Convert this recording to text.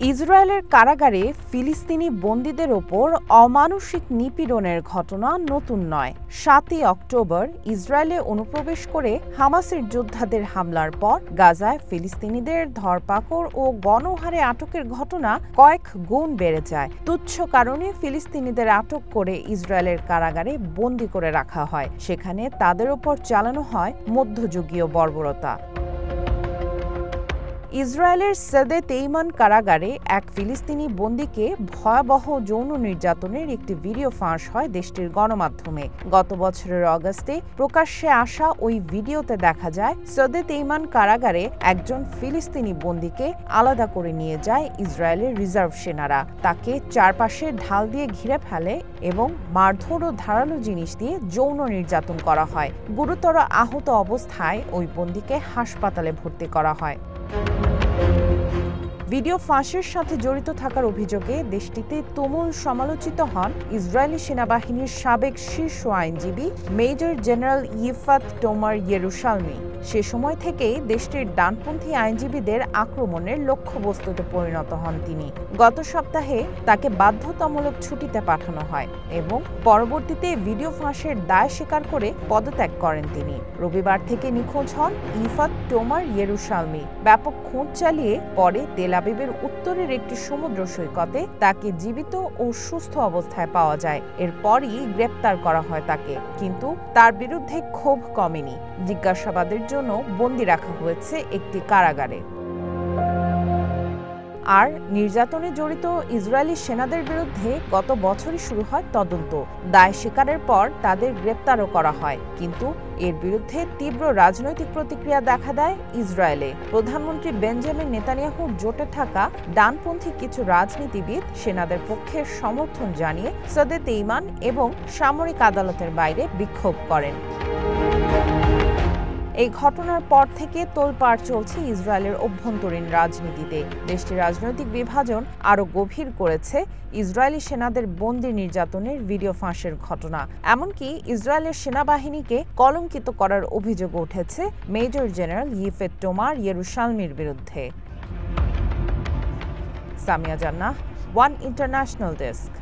ইসরায়েলের কারাগারে ফিলিস্তিনি বন্দীদের ওপর অমানুষিক নিপীড়নের ঘটনা নতুন নয়। ৭ই অক্টোবর ইসরায়েলে অনুপ্রবেশ করে হামাসের যোদ্ধাদের হামলার পর গাজায় ফিলিস্তিনিদের ধরপাকড় ও গণহারে আটকের ঘটনা কয়েক গুণ বেড়ে যায়। তুচ্ছ কারণে ফিলিস্তিনিদের আটক করে ইসরায়েলের কারাগারে বন্দী করে রাখা হয়, সেখানে তাদের ওপর চালানো হয় মধ্যযুগীয় বর্বরতা। ইসরায়েলের সেদে তেইমান কারাগারে এক ফিলিস্তিনি বন্দীকে ভয়াবহ যৌন নির্যাতনের একটি ভিডিও ফাঁস হয় দেশটির গণমাধ্যমে। গত বছরের অগাস্টে প্রকাশ্যে আসা ওই ভিডিওতে দেখা যায় সেদে তেইমান কারাগারে একজন ফিলিস্তিনি বন্দীকে আলাদা করে নিয়ে যায় ইসরায়েলের রিজার্ভ সেনারা। তাকে চারপাশে ঢাল দিয়ে ঘিরে ফেলে এবং মারধর ও ধারালো জিনিস দিয়ে যৌন নির্যাতন করা হয়। গুরুতর আহত অবস্থায় ওই বন্দীকে হাসপাতালে ভর্তি করা হয়। ভিডিও ফাঁসের সাথে জড়িত থাকার অভিযোগে দেশটিতে তুমুল সমালোচিত হন ইসরায়েলি সেনাবাহিনীর সাবেক শীর্ষ আইনজীবী মেজর জেনারেল ইফাত টোমার ইয়েরুশালমি। সে সময় থেকেই দেশটির ডানপন্থী আইনজীবীদের আক্রমণের লক্ষ্যবস্তুতে পরিণত হন তিনি। গত সপ্তাহে তাকে বাধ্যতামূলক ছুটিতে পাঠানো হয় এবং পরবর্তীতে ভিডিও ফাঁসের দায় স্বীকার করে পদত্যাগ করেন তিনি। রবিবার থেকে নিখোঁজ হন ইফাত টোমার ইয়েরুশালমি। ব্যাপক খোঁজ চালিয়ে পরে তেল আবিবের উত্তরের একটি সমুদ্র সৈকতে তাকে জীবিত ও সুস্থ অবস্থায় পাওয়া যায়। এরপরই গ্রেপ্তার করা হয় তাকে, কিন্তু তার বিরুদ্ধে ক্ষোভ কমেনি। জিজ্ঞাসাবাদের জন্য বন্দী রাখা হয়েছে একটি কারাগারে। আর নির্যাতনে জড়িত ইসরায়েলি সেনাদের বিরুদ্ধে গত বছরই শুরু হয় তদন্ত। দায় স্বীকারের পর তাদের গ্রেপ্তারও করা হয়, কিন্তু এর বিরুদ্ধে তীব্র রাজনৈতিক প্রতিক্রিয়া দেখা দেয় ইসরায়েলে। প্রধানমন্ত্রী বেঞ্জামিন নেতানিয়াহুর জোটে থাকা ডানপন্থী কিছু রাজনীতিবিদ সেনাদের পক্ষে সমর্থন জানিয়ে সেদে তেইমান এবং সামরিক আদালতের বাইরে বিক্ষোভ করেন। এই ঘটনার পর থেকে তোলপাড় চলছে ইসরায়েলের অভ্যন্তরীণ রাজনীতিতে। দেশটির রাজনৈতিক বিভাজন আরও গভীর করেছে ইসরায়েলি সেনাদের বন্দী নির্যাতনের ভিডিও ফাঁসের ঘটনা। এমনকি ইসরায়েলের সেনাবাহিনীকে কলঙ্কিত করার অভিযোগ উঠেছে মেজর জেনারেল ইফাত টোমার ইয়েরুশালমির বিরুদ্ধে। সামিয়া জান্নাহ, ওয়ান ইন্টারন্যাশনাল ডেস্ক।